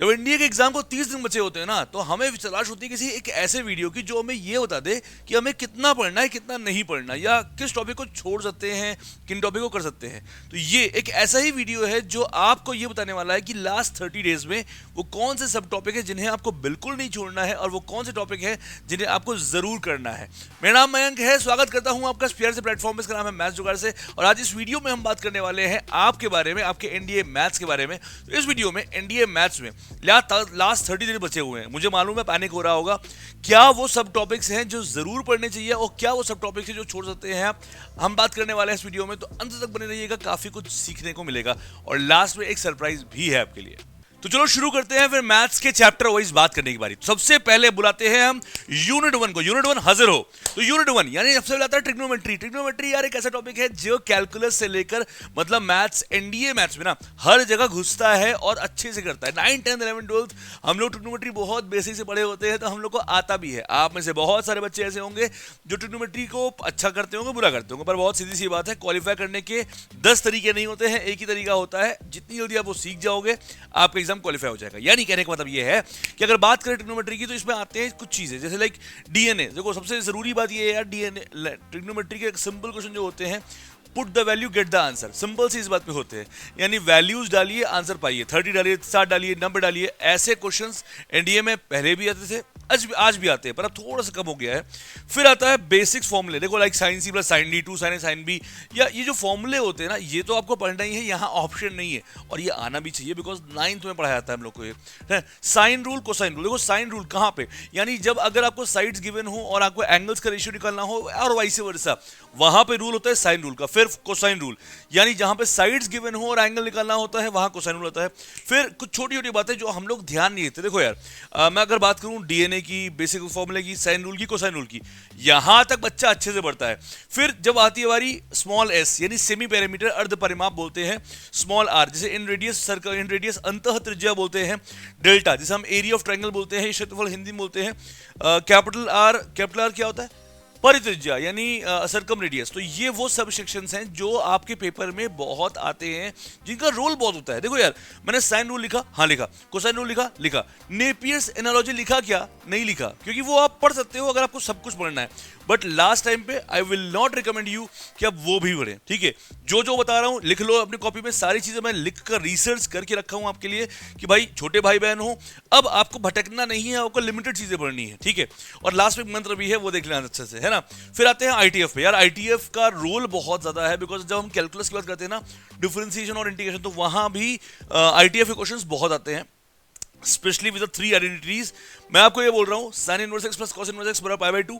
जब इंडिया के एग्जाम को 30 दिन बचे होते हैं ना, तो हमें तलाश होती है किसी एक ऐसे वीडियो की जो हमें ये बता दे कि हमें कितना पढ़ना है कितना नहीं पढ़ना, या किस टॉपिक को छोड़ सकते हैं किन टॉपिक को कर सकते हैं। तो ये एक ऐसा ही वीडियो है जो आपको ये बताने वाला है कि लास्ट 30 डेज में वो कौन से सब टॉपिक है जिन्हें आपको बिल्कुल नहीं छोड़ना है और वो कौन से टॉपिक है जिन्हें आपको जरूर करना है। मेरा नाम मयंक है, स्वागत करता हूं आपका प्यार से प्लेटफॉर्म पे, इसका नाम है मैथ्स जुगाड़ से। और आज इस वीडियो में हम बात करने वाले हैं आपके बारे में, आपके एनडीए मैथ्स के बारे में। तो इस वीडियो में एनडीए मैथ्स में लास्ट 30 दिन बचे हुए हैं। मुझे मालूम है पैनिक हो रहा होगा, क्या वो सब टॉपिक्स हैं जो जरूर पढ़ने चाहिए और क्या वो सब टॉपिक्स हैं जो छोड़ सकते हैं आप। हम बात करने वाले हैं इस वीडियो में, तो अंत तक बने रहिएगा, काफी कुछ सीखने को मिलेगा और लास्ट में एक सरप्राइज भी है आपके लिए। तो चलो शुरू करते हैं फिर मैथ्स के चैप्टर वाइज बात करने की बारी। सबसे पहले बुलाते हैं हम यूनिट 1 को। यूनिट 1 हाजिर हो। तो यूनिट 1 यानी सबसे पहले आता है ट्रिग्नोमेट्री। ट्रिग्नोमेट्री यार एक ऐसा टॉपिक है जो कैलकुलस से लेकर मतलब मैथ्स, एनडीए मैथ्स में ना हर जगह घुसता है और अच्छे से करता है। 9, 10, 11, 12 हम लोग ट्रिग्नोमेट्री बहुत बेसिक से पढ़े होते हैं, तो हम लोग को आता भी है। आप में से बहुत सारे बच्चे ऐसे होंगे जो ट्रिग्नोमेट्री को अच्छा करते होंगे, बुरा करते होंगे, पर बहुत सीधी सी बात है, क्वालिफाई करने के 10 तरीके नहीं होते हैं, एक ही तरीका होता है। जितनी जल्दी आप वो सीख जाओगे आपका एग्जाम क्वालिफाई हो जाएगा। यानी कहने का मतलब ये है कि अगर बात करें ट्रिग्नोमेट्री की, तो इसमें आते हैं कुछ चीजें जैसे लाइक डीएनए। देखो सबसे जरूरी बात ये है यार, डीएनए ट्रिग्नोमेट्री के सिंपल क्वेश्चन जो होते हैं, put the value get the answer, simple से इस बात पे होते हैं। यानी वैल्यूज डालिए, आंसर पाइए। 30 डालिए, 60 डालिए, नंबर डालिए। ऐसे क्वेश्चंस एनडीए में पहले भी आते थे, आज भी आते हैं, पर अब थोड़ा सा कम हो गया है। फिर आता है बेसिक्स फॉर्मूले। देखो like sine C plus sine D, 2 sine A sine B, या ये जो फॉर्मूले होते हैं ना, ये तो आपको पढ़ना ही है, यहाँ ऑप्शन नहीं है और ये आना भी चाहिए, बिकॉज 9th में पढ़ाया जाता है हम लोग को ये। Sine rule, cosine rule. देखो साइन रूल कहाँ पे, यानी जब अगर आपको साइड्स गिवन हो और आपको एंगल्स का रेशियो निकालना हो और वाइस वर्सा, वहां पे रूल होता है साइन रूल का। फिर कोसाइन रूल, यानी जहां पे साइड्स गिवन हो और एंगल निकालना होता है वहां कोसाइन रूल होता है। फिर कुछ छोटी छोटी बातें जो हम लोग ध्यान नहीं देते। देखो यार, मैं अगर बात करूं डीएनए की, बेसिक फॉर्मूले की, साइन रूल की, कोसाइन रूल की, यहां तक बच्चा अच्छे से बढ़ता है। फिर जब आती है बारी स्मॉल एस, यानी सेमी पैरामीटर, अर्ध परिमाप बोलते हैं। स्मॉल आर जिसे इन रेडियस सर्कल, इन रेडियस अंतः त्रिज्या बोलते हैं। डेल्टा जिसे हम एरिया ऑफ ट्रायंगल बोलते हैं, क्षेत्रफल हिंदी में बोलते हैं। कैपिटल आर क्या होता है, परित्रिज्या यानी सर्कम रेडियस। तो ये वो सब सेक्शंस हैं जो आपके पेपर में बहुत आते हैं, जिनका रोल बहुत होता है। देखो यार, मैंने साइन रूल लिखा, हाँ लिखा, कोसाइन रूल लिखा, नेपियर्स एनालॉजी लिखा क्या, नहीं लिखा, क्योंकि वो आप पढ़ सकते हो अगर आपको सब कुछ पढ़ना है। बट लास्ट टाइम पे I will not recommend you कि आप वो भी पढ़ें, ठीक है। जो जो बता रहा हूं लिख लो अपनी कॉपी में, सारी चीजें मैं लिख कर रिसर्च करके रखा हूं आपके लिए कि भाई छोटे भाई बहन हो, अब आपको भटकना नहीं है, आपको लिमिटेड चीजें पढ़नी है, ठीक है। और लास्ट में मंत्र भी है, वो देख लेना अच्छे से, है ना। फिर आते हैं आईटीएफ पे। यार आईटीएफ का रोल बहुत ज्यादा है, बिकॉज जब हम कैलकुलस की बात करते हैं ना, डिफरेंशिएशन और इंटीग्रेशन, तो वहां भी आईटीएफ के क्वेश्चंस बहुत आते हैं, स्पेशली विद द 3 आइडेंटिटीज। मैं आपको ये बोल रहा हूं, sine inverse X plus cos inverse X बराबर pi by 2,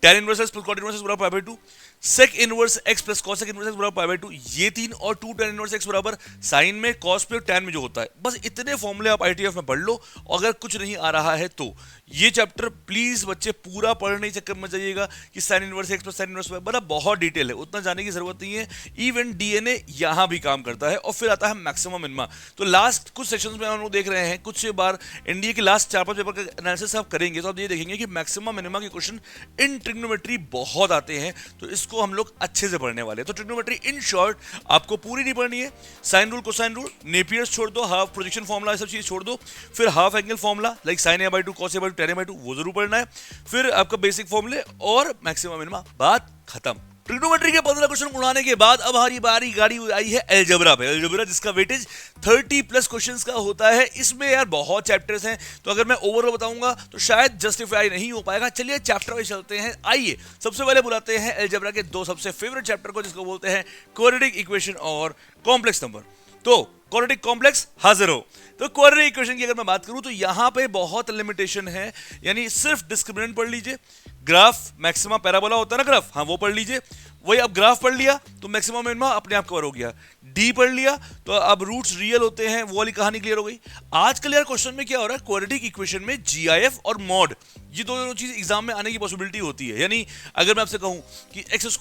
tan inverse X plus cot inverse X बराबर pi by 2, sec inverse X plus cosec inverse X बराबर पाई बाय 2, ये 3, और 2 tan इनवर्स एक्स बराबर साइन में, cos पे और tan में जो होता है। बस इतने फॉर्मूले आप आईटीएफ में पढ़ लो। अगर कुछ नहीं आ रहा है तो ये चैप्टर प्लीज बच्चे पूरा पढ़ने के चक्कर में जाइएगा कि sign inverse X plus sine inverse बड़ा बहुत डिटेल है, उतना जाने की जरूरत नहीं है। इवन डीएनए यहां भी काम करता है। और फिर आता है मैक्सिमम मिनिमा। तो लास्ट कुछ सेक्शंस में हम लोग देख रहे हैं, कुछ बार एनडीए के लास्ट 4-5 पेपर का एनालिसिस आप करेंगे तो आप ये देखेंगे कि मैक्सिमम मिनिमा के क्वेश्चन इन ट्रिग्नोमेट्री बहुत आते हैं, तो इसको हम लोग अच्छे से पढ़ने वाले हैं। तो ट्रिग्नोमेट्री इन शॉर्ट आपको पूरी नहीं पढ़नी है। Sine rule, cosine rule, Napier's छोड़ दो, हाफ प्रोजेक्शन फॉर्मूला, ये सब चीज छोड़ दो। फिर half angle formula like sine A by 2, cos A by 2, tan A by 2, वो जरूर पढ़ना है। फिर आपका बेसिक फॉर्मूले और मैक्सिमम मिनिमा, बात खत्म। ट्रिग्नोमेट्री के 15 क्वेश्चन उड़ाने के बाद अब हमारी बारी गाड़ी आई है अलजेब्रा पे। अलजेब्रा जिसका वेटेज 30+ क्वेश्चंस का होता है। इसमें यार बहुत चैप्टर्स हैं, तो अगर मैं ओवरऑल बताऊंगा तो शायद जस्टिफाई नहीं हो पाएगा। चलिए चैप्टर वाइज चलते हैं। आइए सबसे पहले बुलाते हैं अलजेब्रा के 2 सबसे फेवरेट चैप्टर को, जिसको बोलते हैं क्वाड्रेटिक इक्वेशन और कॉम्प्लेक्स नंबर। तो क्वाड्रेटिक कॉम्प्लेक्स हाजिर हो। तो क्वाड्रेटिक इक्वेशन की अगर मैं बात करूं तो यहां पे बहुत लिमिटेशन है, यानी सिर्फ डिस्क्रिमिनेंट पढ़ लीजिए, ग्राफ मैक्सिमा पैराबोला होता है ना ग्राफ, हाँ वो पढ़ लीजिए। वही अब ग्राफ पढ़ लिया तो मैक्सिमम मिनिमा अपने आप कवर हो गया। डी पढ़ लिया तो अब रूट्स रियल होते हैं, वो वाली कहानी क्लियर हो गई। आजकल यार क्वेश्चन में क्या हो रहा है, क्वाड्रेटिक इक्वेशन में जीआईएफ और मॉड, ये दोनों चीज एग्जाम में आने की पॉसिबिलिटी होती है। यानी अगर मैं आपसे कहूं कि x² -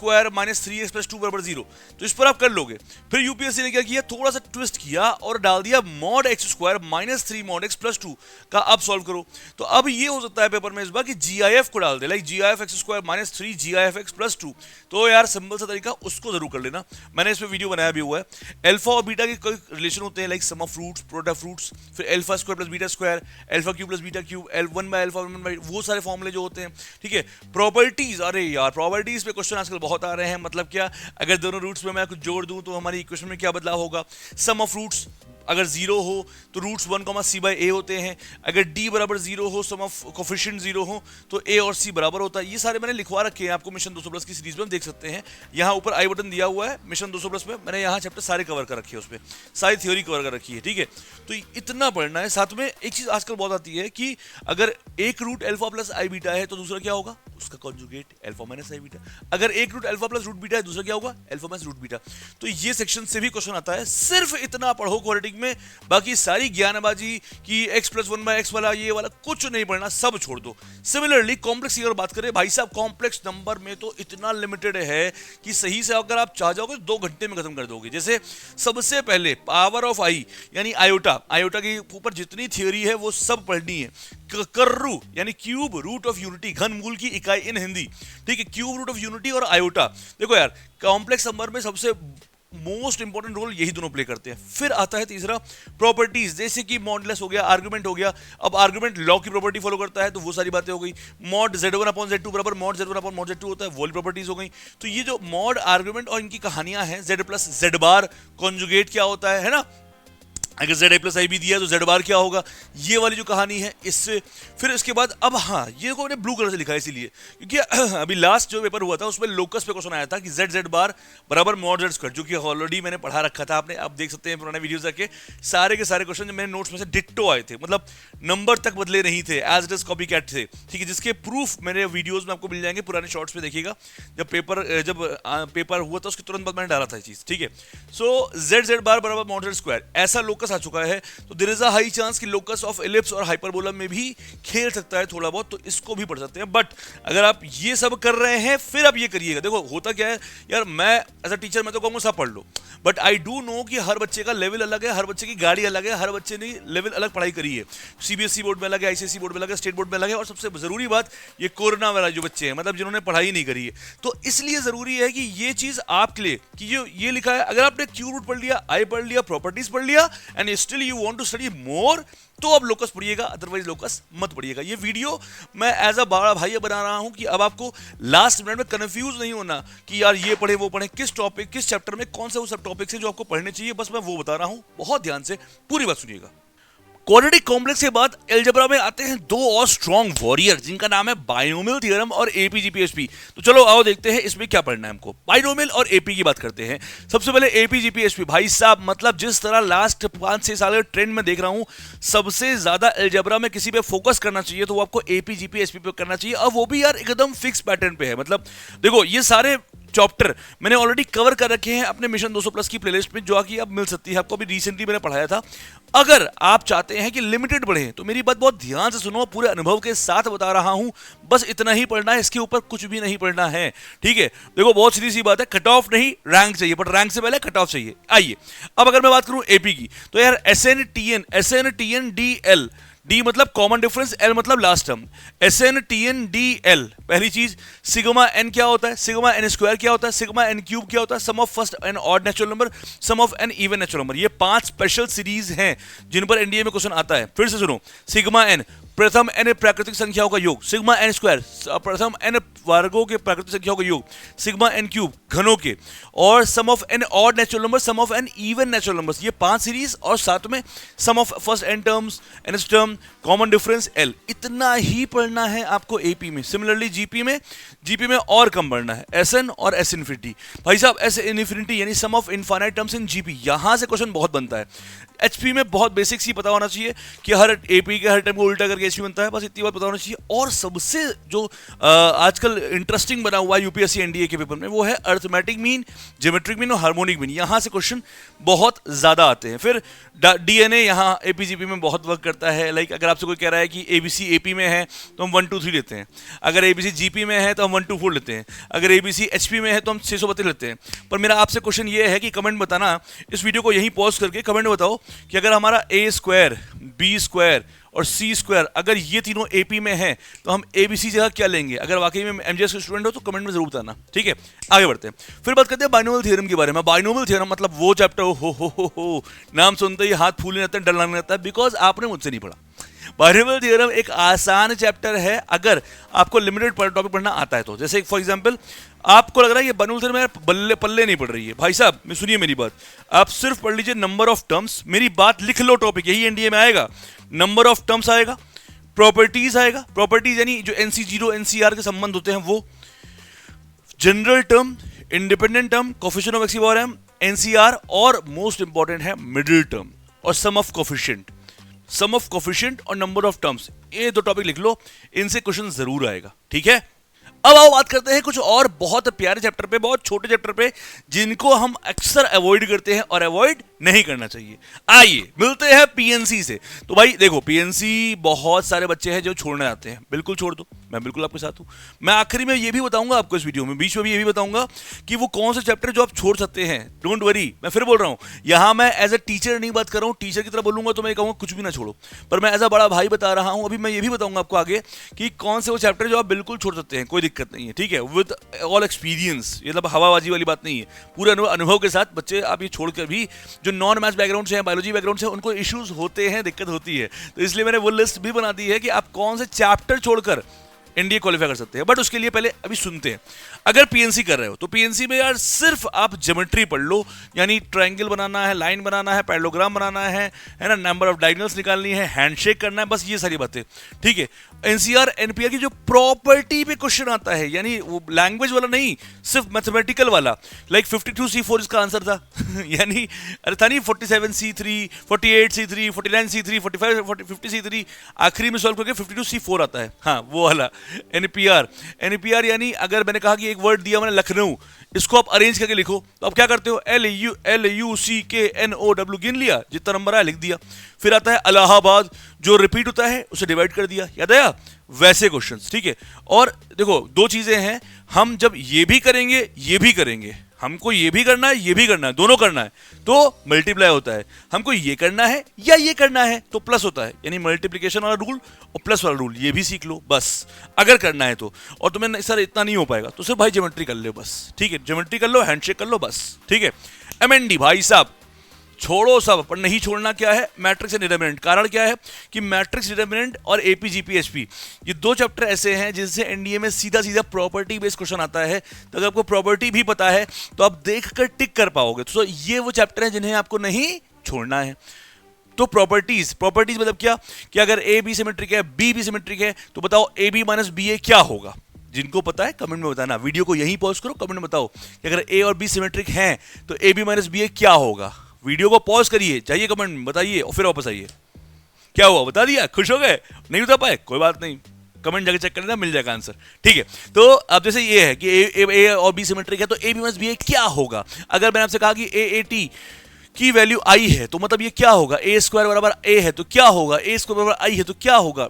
3x + 2 = 0, तो इस पर आप कर लोगे। फिर यूपीएससी ने क्या किया, थोड़ा सा ट्विस्ट किया और डाल दिया mod x² - 3 mod x + 2 का अब सॉल्व करो। तो अब ये हो सकता है पेपर में इस बार कि जीआईएफ को डाल दे, like GIF x² - 3 GIF x + 2। तो यार सिंपल सा तरीका, उसको जरूर कर लेना, मैंने इस पे वीडियो बनाया भी हुआ है। अल्फा और बीटा के कोई रिलेशन होते हैं, like sum of roots, product of roots, फिर alpha square plus beta square, alpha cube plus beta cube, one by alpha one by, वो सारे फॉर्मूले जो होते हैं, ठीक है। प्रॉपर्टीज, अरे यार प्रॉपर्टीज पे क्वेश्चन आजकल बहुत आ रहे हैं, मतलब क्या, अगर दोनों रूट्स में मैं कुछ जोड़ दूं तो हमारी इक्वेशन में क्या बदलाव होगा। सम ऑफ फ्रूट्स अगर जीरो हो तो रूट्स 1, c बाय ए होते हैं, अगर d बराबर जीरो हो, सम ऑफ कोफिशिएंट जीरो हो तो a और c बराबर होता है। ये सारे मैंने लिखवा रखे हैं आपको मिशन 200 प्लस की सीरीज में, देख सकते हैं यहाँ ऊपर आई बटन दिया हुआ है मिशन 200 प्लस में, मैंने यहाँ चैप्टर सारे कवर कर रखे हैं, उस पर सारी थ्योरी कवर कर रखी है, ठीक है। तो इतना पढ़ना है। साथ में एक चीज आजकल बहुत आती है कि अगर एक root alpha plus i beta है तो दूसरा क्या होगा, उसका conjugate alpha minus i beta. अगर एक root alpha plus root beta है, दूसरा क्या होगा, अल्फा माइनस रूट बीटा। तो ये सेक्शन से भी क्वेश्चन आता है, सिर्फ इतना पढ़ो क्वाड्रेटिक में, बाकी सारी ज्ञानबाजी कि x प्लस 1/x वाला ये वाला कुछ नहीं पढ़ना, सब छोड़ दो। सिमिलरली कॉम्प्लेक्स की अगर बात करें, भाई साहब कॉम्प्लेक्स नंबर में तो इतना लिमिटेड है कि सही से अगर आप चाह जाओगे 2 घंटे में खत्म कर दोगे। जैसे सबसे पहले पावर ऑफ आई यानी आयोटा, आयोटा के ऊपर जितनी थ्योरी है वो सब पढ़नी है। कर्रू यानी क्यूब रूट ऑफ यूनिटी, घन मूल की इकाई इन हिंदी, ठीक है, क्यूब रूट ऑफ यूनिटी और आयोटा। देखो यार कॉम्प्लेक्स नंबर में सबसे मोस्ट इंपॉर्टेंट रोल यही दोनों प्ले करते हैं। फिर आता है तीसरा प्रॉपर्टीज, जैसे कि मॉडुलस हो गया, आर्गुमेंट हो गया। अब आर्गुमेंट लॉ की प्रॉपर्टी फॉलो करता है तो वो सारी बातें हो गई। मॉड z1 अपॉन z2 बराबर mod z1 upon mod z2 होता है, वो वाली प्रॉपर्टीज हो गई। तो ये जो मॉड आर्गुमेंट और इनकी कहानियां हैं, z प्लस z बार कॉन्जुगेट क्या होता है ना, अगर z a प्लस आई भी दिया तो z बार क्या होगा, ये वाली जो कहानी है इससे। फिर इसके बाद अब हाँ, ये को मैंने ब्लू कलर से लिखा है इसीलिए क्योंकि अभी लास्ट जो पेपर हुआ था उसमें लोकस पे क्वेश्चन आया था कि z बार बराबर मॉड z स्क्वायर, जो कि ऑलरेडी मैंने पढ़ा रखा था, आपने आप देख सकते हैं पुराने वीडियोस जाके, सारे के सारे क्वेश्चन जो मेरे नोट्स में से डिट्टो आए थे, मतलब नंबर तक बदले नहीं थे, as it is copy cat थे, ठीक है, जिसके प्रूफ मेरे वीडियोज में आपको मिल जाएंगे, पुराने शॉर्ट्स में देखिएगा। जब पेपर हुआ था उसके तुरंत बाद मैंने डाला था ये चीज, ठीक है। सो z बार बराबर मॉड z स्क्वायर, ऐसा लोकस आ चुका है तो there is a high chance कि लोकस ऑफ एलिप्स और हाइपरबोला में भी खेल सकता है थोड़ा बहुत, तो इसको भी पढ़ सकते हैं। बट अगर आप ये सब कर रहे हैं फिर आप ये करिएगा। देखो होता क्या है यार, मैं एज अ टीचर मैं तो कहूंगा सब पढ़ लो, बट आई डू नो कि हर बच्चे का लेवल अलग है, हर बच्चे की गाड़ी अलग है, हर बच्चे ने लेवल अलग पढ़ाई करी है। सीबीएसई बोर्ड में अलग है, आईसीएसई बोर्ड में अलग है, स्टेट बोर्ड में अलग है, और सबसे जरूरी बात ये कोरोना वाला जो बच्चे हैं, मतलब जिन्होंने पढ़ाई नहीं करी है, तो इसलिए जरूरी है कि ये चीज आपके लिए कि जो ये लिखा है, अगर आपने क्यूब रूट पढ़ लिया, आई पढ़ लिया, प्रॉपर्टीज पढ़ लिया and still you want to study more, तो अब लोकस पढ़िएगा, अदरवाइज लोकस मत पढ़िएगा। ये वीडियो मैं एज अ बड़ा भाई बना रहा हूं कि अब आपको लास्ट मिनट में कंफ्यूज नहीं होना कि यार ये पढ़े वो पढ़े, किस टॉपिक किस चैप्टर में कौन से वो सब टॉपिक्स हैं जो आपको पढ़ने चाहिए, बस मैं वो बता रहा हूं। बहुत ध्यान से पूरी बात सुनिएगा। क्वाड्रेटिक कॉम्प्लेक्स के बाद अलजेब्रा में आते हैं दो और स्ट्रॉन्ग वॉरियर, जिनका नाम है बायनोमियल थ्योरम और एपीजीपीएसपी। तो चलो आओ देखते हैं इसमें क्या पढ़ना है हमको। बायनोमियल और एपी की बात करते हैं। सबसे पहले एपीजीपीएसपी, भाई साहब मतलब जिस तरह लास्ट 5-6 साल के ट्रेंड में देख रहा हूं, सबसे ज्यादा अलजेब्रा में किसी पे फोकस करना चाहिए तो वो आपको एपीजीपीएसपी पे करना चाहिए, और वो भी यार एकदम फिक्स पैटर्न पे है। मतलब देखो ये सारे चैप्टर मैंने ऑलरेडी कवर कर रखे हैं अपने मिशन 200 प्लस की प्लेलिस्ट में, जो कि अब मिल सकती है आपको, अभी रिसेंटली मैंने पढ़ाया था। अगर आप चाहते हैं कि लिमिटेड पढ़ें तो मेरी बात बहुत ध्यान से सुनो, पूरे अनुभव के साथ बता रहा हूं, बस इतना ही पढ़ना है, इसके ऊपर कुछ भी नहीं पढ़ना है, ठीक है। देखो बहुत सीधी सी बात है, कट ऑफ नहीं रैंक चाहिए, बट रैंक से पहले कट ऑफ चाहिए। आइए अब अगर मैं बात करूं एपी की, तो यार SN DL, डी मतलब कॉमन डिफरेंस, एल मतलब लास्ट टर्म, SN पहली चीज। सिग्मा एन क्या होता है, सिग्मा एन स्क्वायर क्या होता है, सिग्मा एन क्यूब क्या होता है, sum of first N odd natural number, sum of N even natural number. ये 5 स्पेशल सीरीज हैं जिन पर एनडीए में क्वेश्चन आता है। फिर से सुनो, सिग्मा एन प्रथम एन प्राकृतिक संख्याओं का योग, सिग्मा एन स्क्वायर प्रथम एन वर्गों के प्राकृतिक संख्याओं का योग, सिग्मा एन क्यूब घनों के, और sum of N odd natural number, sum of N even natural numbers. ये 5 सीरीज, और साथ में sum of first N terms, N term, common difference, L. इतना ही पढ़ना है आपको एपी में। सिमिलरली जीपी में और कम पढ़ना है, एसएन और एस इन्फिनिटी। भाई साहब एस इन्फिनिटी यानी sum of infinite terms in GP, यहां से क्वेश्चन बहुत बनता है। एचपी में बहुत बेसिक्स ही पता होना चाहिए कि हर एपी के हर टाइम को उल्टा करके एचपी बनता है, बस इतनी बात पता होना चाहिए। और सबसे जो आजकल इंटरेस्टिंग बना हुआ है यूपीएससी एनडीए के पेपर में, वो है अर्थमेटिक मीन, ज्योमेट्रिक मीन और हार्मोनिक मीन। यहां से क्वेश्चन बहुत ज्यादा आते हैं। फिर डीएनए यहाँ एपीजीपी में बहुत वर्क करता है। लाइक अगर आपसे कोई कह रहा है कि एबीसी एपी में है तो हम 1 2 3 लेते हैं, अगर एबीसी जीपी में है तो हम 1 2 4 लेते हैं, अगर एबीसी एचपी में है तो हम 632 लेते हैं। पर मेरा आपसे क्वेश्चन ये है कि कमेंट बताना, इस वीडियो को यहीं पॉज करके कमेंट बताओ कि अगर हमारा ए स्क्वायर, बी स्क्वायर और सी स्क्वायर अगर ये तीनों एपी में हैं तो हम एबीसी जगह क्या लेंगे? अगर वाकई में एमजीएस के स्टूडेंट हो तो कमेंट में जरूर बताना, ठीक है। आगे बढ़ते हैं, फिर बात करते हैं बाइनोमियल थ्योरम के बारे में। बाइनोमियल थ्योरम मतलब वो चैप्टर, हो नाम सुनते ही हाथ फूलने लगता है, डर लगने लगता है, बिकॉज आपने मुझसे नहीं पढ़ा। बाइनोमियल थ्योरम एक आसान चैप्टर है अगर आपको लिमिटेड टॉपिक पढ़ना आता है तो। जैसे फॉर एग्जांपल आपको लग रहा है ये बाइनोमियल थ्योरम यार बल्ले पल्ले नहीं पड़ रही है, भाई साहब मैं सुनिए मेरी बात, आप सिर्फ पढ़ लीजिए नंबर ऑफ टर्म्स, मेरी बात लिख लो, टॉपिक यही एनडीए में आएगा। नंबर ऑफ टर्म्स आएगा, प्रॉपर्टीज आएगा, प्रॉपर्टीज यानी जो NC0 NCR के संबंध होते हैं वो, general term, independent term, coefficient of equivalence, NCR, और मोस्ट इंपॉर्टेंट है मिडिल टर्म और sum of coefficient. Sum of coefficient और नंबर ऑफ टर्म्स, ये दो टॉपिक लिख लो, इनसे क्वेश्चन जरूर आएगा, ठीक है। अब आओ बात करते हैं कुछ और बहुत प्यारे चैप्टर पे, बहुत छोटे चैप्टर पे, जिनको हम अक्सर अवॉइड करते हैं और अवॉइड नहीं करना चाहिए। आइए मिलते हैं पीएनसी से। तो भाई देखो, पीएनसी बहुत सारे बच्चे हैं जो छोड़ने आते हैं, बिल्कुल छोड़ दो, मैं बिल्कुल आपके साथ हूं। मैं आखिरी में ये भी बताऊंगा आपको इस वीडियो में, बीच में भी ये भी बताऊंगा कि वो कौन से चैप्टर जो आप छोड़ सकते हैं। डोंट वरी, मैं फिर बोल रहा हूं, यहां मैं एज ए टीचर नहीं बात कर रहा हूं, टीचर की तरह बोलूंगा तो मैं कहूंगा कुछ भी ना छोड़ो, पर मैं एज अ बड़ा भाई बता रहा हूं। अभी मैं ये भी बताऊंगा आपको आगे कि कौन से वो चैप्टर जो आप बिल्कुल छोड़ सकते हैं, कोई दिक्कत नहीं है, ठीक है, विद ऑल एक्सपीरियंस। ये मतलब हवाबाजी वाली बात नहीं है, पूरे अनुभव के साथ बच्चे आप ये छोड़कर भी जो नॉन मैथ्स बैकग्राउंड से हैं, बायोलॉजी बैकग्राउंड से, उनको इश्यूज होते हैं, दिक्कत होती है, तो इसलिए मैंने वो लिस्ट भी बना दी है कि आप कौन से चैप्टर छोड़कर एनडीए क्वालिफाई कर सकते हैं। बट उसके लिए पहले अभी सुनते हैं, अगर पीएनसी कर रहे हो तो पीएनसी में यार सिर्फ आप ज्योमेट्री पढ़ लो, यानी ट्रायंगल बनाना है, लाइन बनाना है, पैरेललोग्राम बनाना है ना, नंबर ऑफ डायगोनल्स निकालनी है, हैंडशेक करना है, बस ये सारी बातें, ठीक है। एनसीआर एनपीआर की जो प्रॉपर्टी पे क्वेश्चन आता है, यानी वो लैंग्वेज वाला नहीं, सिर्फ मैथमेटिकल वाला, लाइक 52C4 इसका आंसर था यानी अरे था नहीं 47C3, 48C3, 49C3, 45, 50C3, आखिरी में सॉल्व करके 52C4 आता है, हाँ वो वाला एनपीआर। एनपीआर यानी अगर मैंने कहा कि एक वर्ड दिया मैंने लखनऊ, इसको आप अरेंज करके लिखो, तो आप क्या करते हो, LUCKNOW गिन लिया, जितना नंबर आया लिख दिया। फिर आता है इलाहाबाद, जो रिपीट होता है उसे डिवाइड कर दिया, याद आया, वैसे क्वेश्चंस, ठीक है। और देखो दो चीजें हैं, हम जब ये भी करेंगे ये भी करेंगे, हमको ये भी करना है ये भी करना है, दोनों करना है तो मल्टीप्लाई होता है, हमको ये करना है या ये करना है तो प्लस होता है, यानी मल्टीप्लिकेशन वाला रूल और प्लस वाला रूल, ये भी सीख लो बस, अगर करना है तो। और तुम्हें सर इतना नहीं हो पाएगा तो सिर्फ भाई ज्योमेट्री कर लो बस, ठीक है, ज्योमेट्री कर लो, हैंडशेक कर लो बस, ठीक है। एमएनडी भाई साहब छोड़ो सब, पर नहीं छोड़ना क्या है, मैट्रिक्स एंड डिटरमिनेंट। कारण क्या है कि मैट्रिक्स, डिटरमिनेंट और एपी जीपी एचपी, ये दो चैप्टर ऐसे हैं जिनसे एनडीए में सीधा सीधा प्रॉपर्टी बेस्ड क्वेश्चन आता है। तो अगर आपको प्रॉपर्टी भी पता है तो आप देखकर टिक कर पाओगे। तो ये वो चैप्टर हैं जिन्हें आपको नहीं छोड़ना है। तो प्रॉपर्टीज मतलब क्या कि अगर ए बी सिमेट्रिक है, बी भी सिमेट्रिक है, तो बताओ ए बी माइनस बी ए क्या होगा। जिनको पता है कमेंट में बताना, वीडियो को यहीं पॉज करो, कमेंट में बताओ कि अगर ए और बी सिमेट्रिक हैं तो ए बी माइनस बी ए क्या होगा। वीडियो को पॉज करिए, जाइए कमेंट में बताइए और फिर वापस आइए। क्या हुआ, बता दिया, खुश हो गए, नहीं बता पाए कोई बात नहीं, कमेंट जाके चेक कर लेना, मिल जाएगा आंसर, ठीक है। तो अब जैसे ये है कि ए और बी सिमेट्रिक है तो ए बी माइनस बी ए क्या होगा। अगर मैंने आपसे कहा कि ए टी की वैल्यू आई है तो मतलब ये क्या होगा, ए स्क्वायर बराबर ए है तो क्या होगा, ए स्क्वायर बराबर आई है तो क्या होगा।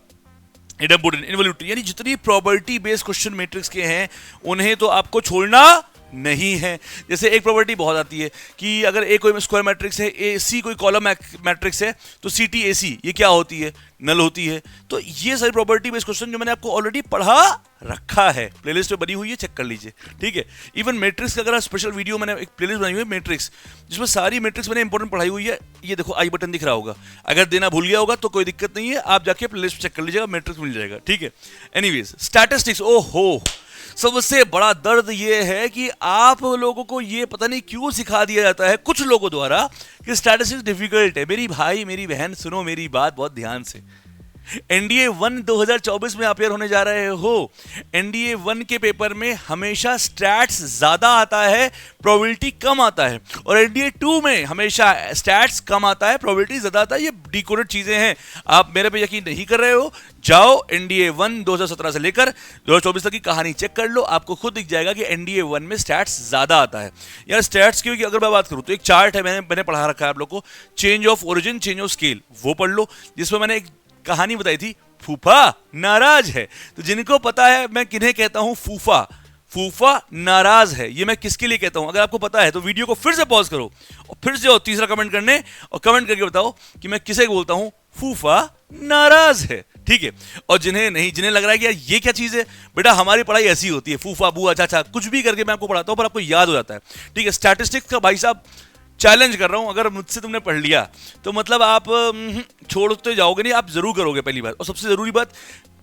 इनवॉल्यूटरी यानी जितनी प्रॉपर्टी बेस्ड क्वेश्चन मैट्रिक्स के हैं उन्हें तो आपको छोड़ना नहीं है। जैसे एक प्रॉपर्टी बहुत आती है कि अगर ए कोई स्क्वायर मैट्रिक्स है, ए सी कोई कॉलम मैट्रिक्स है तो सी टी ए सी ये क्या होती है, नल होती है। तो ये सारी प्रॉपर्टी बेस्ड क्वेश्चन जो मैंने आपको ऑलरेडी पढ़ा रखा है, प्लेलिस्ट में बनी हुई है, चेक कर लीजिए, ठीक है। इवन मैट्रिक्स का अगर स्पेशल वीडियो मैंने एक प्लेलिस्ट बनाई हुई है मैट्रिक्स, जिसमें सारी मैट्रिक्स मैंने इंपॉर्टेंट पढ़ाई हुई है। ये देखो आई बटन दिख रहा होगा, अगर देना भूल गया होगा तो कोई दिक्कत नहीं है, आप जाके प्लेलिस्ट चेक कर लीजिएगा, मैट्रिक्स मिल जाएगा, ठीक है। एनीवेज स्टैटिस्टिक्स, ओहो सबसे बड़ा दर्द ये है कि आप लोगों को ये पता नहीं क्यों सिखा दिया जाता है कुछ लोगों द्वारा कि स्टैटिस्टिक्स डिफिकल्ट है। मेरी भाई मेरी बहन सुनो मेरी बात बहुत ध्यान से, एनडीए 1 2024 में अपेयर होने जा रहे हो, एनडीए 1 के पेपर में हमेशा स्टैट्स ज्यादा आता है, प्रोबेबिलिटी कम आता है, और एनडीए 2 में हमेशा स्टैट्स कम आता है, प्रोबेबिलिटी ज्यादा आता है। ये डिकोडेड चीजें हैं, आप मेरे पे यकीन नहीं कर रहे हो, जाओ एनडीए 1 2017 से लेकर 2024 तक की कहानी चेक कर लो, आपको खुद दिख जाएगा कि एनडीए 1 में स्टैट्स ज्यादा आता है। यार स्टैट्स की अगर मैं बात करूं तो एक चार्ट है, मैंने पढ़ा रखा है आप लोग को, change of origin change of scale, वो पढ़ लो, जिसमें मैंने एक कहानी बताई थी, फूफा नाराज है। तो जिनको पता है मैं किन्हें कहता हूं फूफा, फूफा नाराज है, ये मैं किसके लिए कहता हूं? अगर आपको पता है तो वीडियो को फिर से पॉज करो और फिर से आओ तीसरा कमेंट करने और कमेंट करके बताओ कि मैं किसे बोलता हूं फूफा नाराज है। ठीक है, और जिन्हें लग रहा है कि यार ये क्या चीज है, बेटा हमारी पढ़ाई ऐसी होती है, फूफा बुआ चाचा कुछ भी करके मैं आपको पढ़ाता हूं पर आपको याद हो जाता है। ठीक है, स्टैटिस्टिक्स का भाई साहब चैलेंज कर रहा हूं, अगर मुझसे तुमने पढ़ लिया तो मतलब आप छोड़ते जाओगे नहीं, आप जरूर करोगे पहली बात। और सबसे जरूरी बात,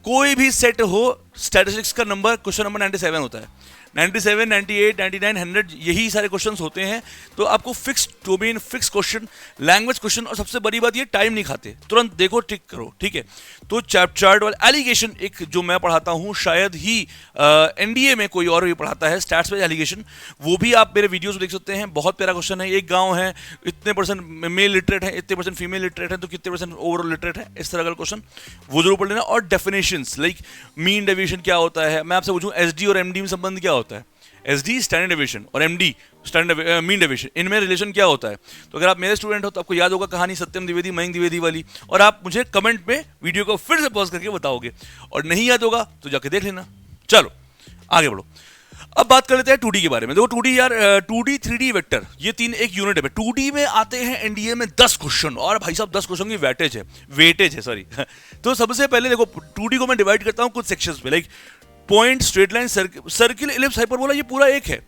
कोई भी सेट हो स्टैटिस्टिक्स का नंबर क्वेश्चन नंबर 97 होता है। 97, 98, 99, 100 यही सारे क्वेश्चंस होते हैं। तो आपको fix domain, fix question, language question, और सबसे बड़ी बात ये टाइम नहीं खाते, तुरंत देखो टिक करो। ठीक है, तो चार्ट वाला एलिगेशन एक जो मैं पढ़ाता हूँ, शायद ही एनडीए में कोई और भी पढ़ाता है, स्टैट्स पे एलिगेशन, वो भी आप मेरे वीडियोस में देख सकते हैं। बहुत प्यारा क्वेश्चन है, एक गाँव है, इतने परसेंट मेल लिटरेट है, इतने परसेंट फीमेल लिटरेट है, तो कितने परसेंट ओवरऑल लिटरेट है, इस तरह का क्वेश्चन वो जरूर पढ़ लेना। और डेफिनेशंस लाइक मीन डेविएशन क्या होता है, मैं आपसे पूछूं एसडी और एमडी में संबंध क्या होता है, एसडी स्टैंडर्ड डेविएशन और एमडी स्टैंडर्ड मीन डेविएशन, इनमें रिलेशन क्या होता है। तो अगर आप मेरे स्टूडेंट हो तो आपको याद होगा कहानी सत्यम द्विवेदी मयंक द्विवेदी वाली, और आप मुझे कमेंट में वीडियो को फिर से पॉज करके बताओगे, और नहीं याद होगा तो जाके देख लेना। चलो आगे बढ़ो, अब बात कर लेते हैं 2D के बारे में। देखो 2D यार, 2D 3D वेक्टर, ये तीन एक यूनिट है। 2D में आते हैं एनडीए में 10 क्वेश्चन, और भाई साहब 10 क्वेश्चन की वेटेज है सॉरी। तो सबसे पहले देखो 2D को मैं डिवाइड करता हूं कुछ सेक्शंस में, like point, straight line, circle, ellipse, hyperbola, ये पूरा एक है,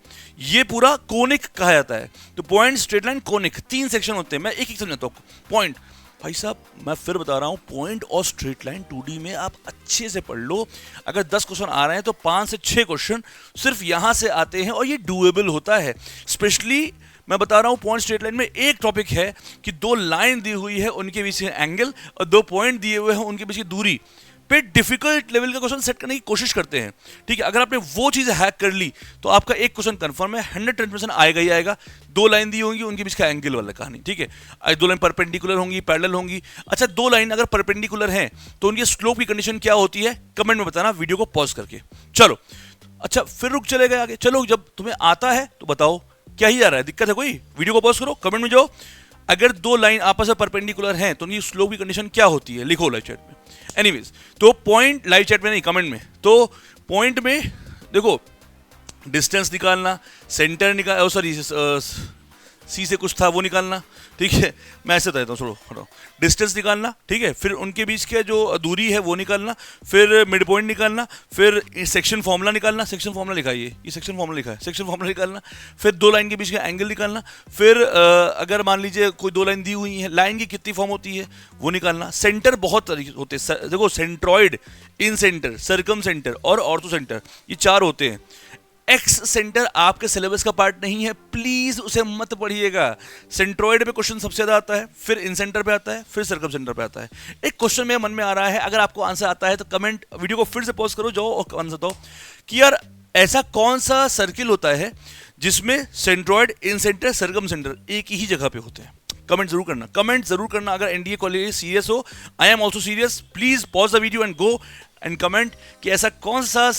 ये पूरा कोनिक कहा जाता है। तो पॉइंट, स्ट्रेट लाइन, कोनिक, तीन सेक्शन होते हैं। मैं एक समझाता हूँ। पॉइंट, भाई साहब मैं फिर बता रहा हूं, पॉइंट और स्ट्रेट लाइन 2D में आप अच्छे से पढ़ लो। अगर 10 क्वेश्चन आ रहे हैं तो 5 से 6 क्वेश्चन सिर्फ यहां से आते हैं, और ये डूएबल होता है। स्पेशली मैं बता रहा हूं पॉइंट स्ट्रेट लाइन में एक टॉपिक है कि 2 लाइन दी हुई है, उनके बीच के एंगल, और 2 पॉइंट दिए हुए हैं, उनके बीच की दूरी पे डिफिकल्ट लेवल का क्वेश्चन सेट करने की कोशिश करते हैं। ठीक है, अगर आपने वो चीज हैक कर ली तो आपका एक क्वेश्चन कंफर्म है, 110% आएगा ही आएगा। 2 लाइन दी होंगी, उनके बीच का एंगल वाला कहानी। ठीक है, 2 लाइन परपेंडिकुलर होंगी, पैरेलल होंगी। अच्छा 2 लाइन अगर परपेंडिकुलर हैं तो उनकी स्लोप की कंडीशन क्या होती है, कमेंट में बताना वीडियो को पॉज करके। चलो अच्छा फिर रुक चले गए आगे। चलो जब तुम्हें आता है तो बताओ क्या ही जा रहा है, दिक्कत है कोई, वीडियो को पॉज करो, कमेंट में जाओ। अगर 2 लाइन आपस में परपेंडिकुलर हैं तो उनकी स्लोप की कंडीशन क्या होती है, लिखो लाइव चैट में। एनीवेज, तो पॉइंट, लाइव चैट में नहीं कमेंट में, तो पॉइंट में देखो डिस्टेंस निकालना, सेंटर निकाल, सॉरी सी से कुछ था वो निकालना। ठीक है, मैं ऐसे बताता हूँ, छोड़ो हटाओ, डिस्टेंस निकालना। ठीक है, फिर उनके बीच के जो दूरी है वो निकालना, फिर मिड पॉइंट निकालना, फिर सेक्शन फॉर्मूला निकालना, सेक्शन फॉर्मूला लिखा है, ये सेक्शन फॉर्मूला लिखा है, सेक्शन फॉर्मूला निकालना, फिर 2 लाइन के बीच का एंगल निकालना, फिर अगर मान लीजिए कोई 2 लाइन दी हुई है, लाइन की कितनी फॉर्म होती है वो निकालना। सेंटर बहुत तरीके होते हैं, देखो सेंट्रॉइड, इन सेंटर, सर्कम सेंटर और ऑर्थो सेंटर, ये 4 होते हैं। एक्स सेंटर आपके सिलेबस का पार्ट नहीं है, प्लीज उसे मत पढ़िएगा। सेंट्रॉइड पे क्वेश्चन सबसे ज्यादा आता है, फिर इन सेंटर पे आता है, फिर सर्कम सेंटर पे आता है। एक क्वेश्चन मेरे मन में आ रहा है, अगर आपको आंसर आता है तो कमेंट, वीडियो को फिर से पॉज करो, जाओ और आंसर दो कि यार ऐसा कौन सा सर्किल होता है जिसमें सेंट्रॉइड, इन सेंटर, सर्कम सेंटर एक ही जगह पे होते हैं। कमेंट जरूर करना, कमेंट जरूर करना। अगर एनडीए कॉलेज सीरियस हो, I am also serious, please pause the video and go and comment कि ऐसा कौन सा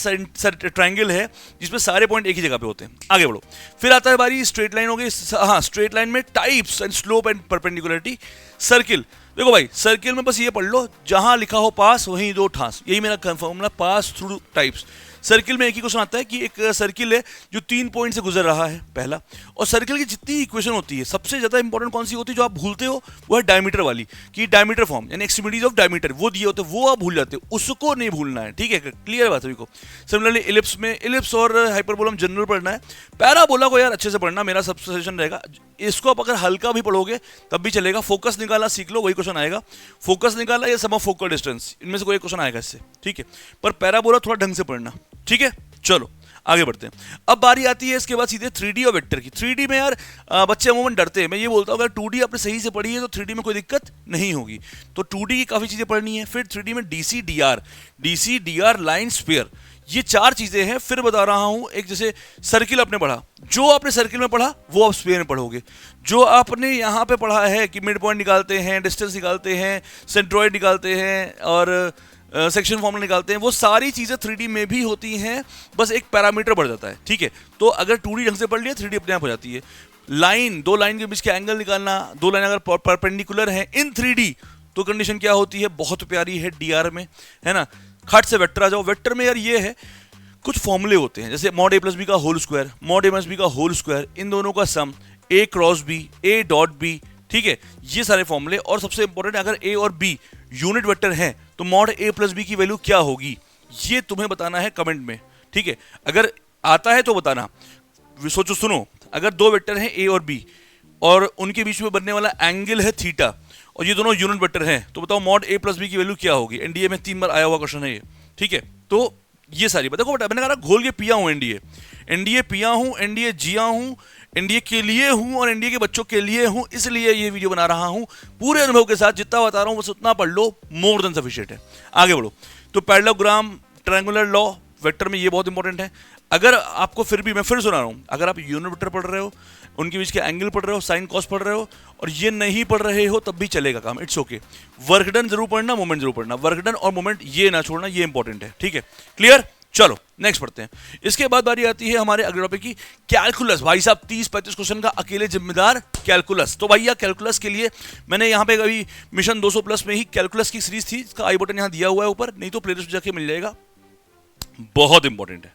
ट्रायंगल है जिसमें सारे पॉइंट एक ही जगह पे होते हैं। आगे बढ़ो, फिर आता है बारी स्ट्रेट लाइन हो गई। हाँ, स्ट्रेट लाइन में types and slope and perpendicularity. Circle, देखो भाई सर्किल में बस ये पढ़ लो, जहां लिखा हो पास वहीं 2 ठास, यही मेरा formula, pass through types. Circle में एक ही क्वेश्चन आता है कि एक सर्किल है जो 3 पॉइंट से गुजर रहा है, पहला। और सर्किल की जितनी इक्वेशन होती है, सबसे ज्यादा इंपॉर्टेंट कौन सी होती है जो आप भूलते हो, वो है डायमीटर वाली, कि डायमीटर फॉर्म यानी एक्सट्रीमिटीज ऑफ डायमीटर वो दिए होते हैं, वो आप भूल जाते हो, उसको नहीं भूलना है। ठीक है, क्लियर बात सभी को। सिमिलरली इलिप्स में, इलिप्स और हाइपरबोला जनरल पढ़ना है। पैराबोला को यार अच्छे से पढ़ना, मेरा सब सजेशन रहेगा। इसको आप अगर हल्का भी पढ़ोगे तब भी चलेगा। फोकस निकाला सीख लो, वही क्वेश्चन आएगा। फोकस निकाला या सम ऑफ फोकल डिस्टेंस, इनमें से कोई क्वेश्चन आएगा इससे। ठीक है, पर पैराबोला थोड़ा ढंग से पढ़ना। ठीक है, चलो आगे बढ़ते हैं। अब बारी आती है इसके बाद सीधे 3D और वेक्टर की। 3D में यार बच्चे अमूमन डरते हैं। मैं ये बोलता हूँ अगर 2D आपने सही से पढ़ी है तो 3D में कोई दिक्कत नहीं होगी। तो 2D की काफ़ी चीज़ें पढ़नी है। फिर 3D में DC DR लाइन स्फीयर, ये 4 चीज़ें हैं। फिर बता रहा हूँ, एक जैसे सर्किल आपने पढ़ा, जो आपने सर्किल में पढ़ा वो आप स्फीयर में पढ़ोगे। जो आपने यहाँ पे पढ़ा है कि मिड पॉइंट निकालते हैं, डिस्टेंस निकालते हैं, सेंट्रॉइड निकालते हैं और सेक्शन फॉर्मूला निकालते हैं, वो सारी चीज़ें 3D में भी होती हैं, बस एक पैरामीटर बढ़ जाता है। ठीक है, तो अगर 2D ढंग से पढ़ लिया 3D अपने आप हो जाती है। लाइन, 2 लाइन के बीच के एंगल निकालना, 2 लाइन अगर परपेंडिकुलर है इन 3D तो कंडीशन क्या होती है, बहुत प्यारी है DR में, है ना। खट से वेक्टर आ जाओ। वेक्टर में यार ये है, कुछ फॉर्मूले होते हैं, जैसे मॉड ए प्लस बी का whole square, mod A minus B का होल स्क्वायर, इन दोनों का sum, A cross B, A dot B, ठीक है, ये सारे फॉर्मूले। और सबसे इंपॉर्टेंट, अगर ए और बी यूनिट वेक्टर हैं तो मॉड ए प्लस बी की वैल्यू क्या होगी, ये तुम्हें बताना है कमेंट में, ठीक है। अगर आता है तो बताना। सोचो, सुनो, अगर दो वेक्टर हैं ए और बी और उनके बीच में बनने वाला एंगल है थीटा और ये दोनों यूनिट वेक्टर हैं, तो बताओ मॉड ए प्लस बी की वैल्यू क्या होगी। एनडीए में 3 बार आया हुआ क्वेश्चन है ये, ठीक है। तो ये सारी देखो बेटा, मैंने कहा घोल के पिया हूं एनडीए, एनडीए पिया हूं, एनडीए जिया हूं, एनडीए के लिए हूं और एनडीए के बच्चों के लिए हूं, इसलिए ये वीडियो बना रहा हूं पूरे अनुभव के साथ। जितना बता रहा हूं बस उतना पढ़ लो, मोर देन सफिशिएंट है। आगे बढ़ो। तो पैरेललोग्राम, ट्रायंगुलर लॉ, वेक्टर में ये बहुत इंपॉर्टेंट है। अगर आपको फिर भी, मैं फिर सुना रहा हूं, अगर आप यूनिट वेक्टर पढ़ रहे हो, उनके बीच के एंगल पढ़ रहे हो, साइन कॉस पढ़ रहे हो और ये नहीं पढ़ रहे हो तब भी चलेगा काम, इट्स ओके। वर्क डन जरूर पढ़ना, मोमेंट जरूर पढ़ना, वर्क डन और मोमेंट ये ना छोड़ना, ये इंपॉर्टेंट है, ठीक है, क्लियर। चलो नेक्स्ट पढ़ते हैं। इसके बाद बारी आती है हमारे अगले टॉपिक की, कैलकुलस। भाई साहब 30-35 क्वेश्चन का अकेले जिम्मेदार कैलकुलस। तो भैया कैलकुलस के लिए मैंने यहाँ पे अभी मिशन 200 प्लस में ही कैलकुलस की सीरीज थी, इसका आई बटन यहाँ दिया हुआ है ऊपर, नहीं तो प्लेलिस्ट जाके मिल जाएगा, बहुत इंपॉर्टेंट है।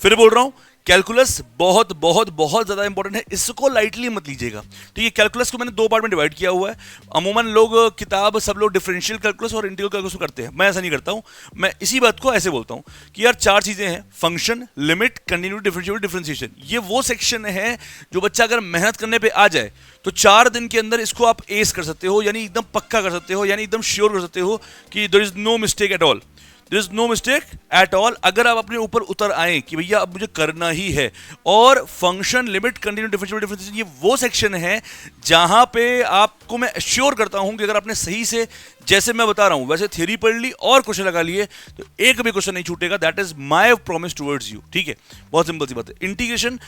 फिर बोल रहा हूं, कैलकुलस बहुत बहुत बहुत ज्यादा इंपॉर्टेंट है, इसको लाइटली मत लीजिएगा, ठीक है। कैलकुलस को मैंने 2 पार्ट में डिवाइड किया हुआ है। अमूमन लोग किताब सब लोग डिफरेंशियल कैलकुलस और इंटीग्रल कैलकुलस करते हैं, मैं ऐसा नहीं करता हूं। मैं इसी बात को ऐसे बोलता हूं कि यार 4 चीजें हैं, function, limit, continuity, differentiable, differentiation. ये वो सेक्शन है जो बच्चा अगर मेहनत करने पे आ जाए तो 4 दिन के अंदर इसको आप एस कर सकते हो, यानी एकदम पक्का कर सकते हो, यानी एकदम श्योर कर सकते हो कि there is no mistake at all, there is no mistake at all. अगर आप अपने ऊपर उतर आए कि भैया अब मुझे करना ही है। और function, limit, continue, differentiable, differentiation, ये वो सेक्शन है जहां पे आपको मैं एश्योर करता हूं कि अगर आपने सही से, जैसे मैं बता रहा हूं वैसे थ्योरी पढ़ ली और क्वेश्चन लगा लिए, तो एक भी क्वेश्चन नहीं छूटेगा। That is my promise towards you, ठीक है। बहुत सिंपल सी बात है। इंटीग्रेशन,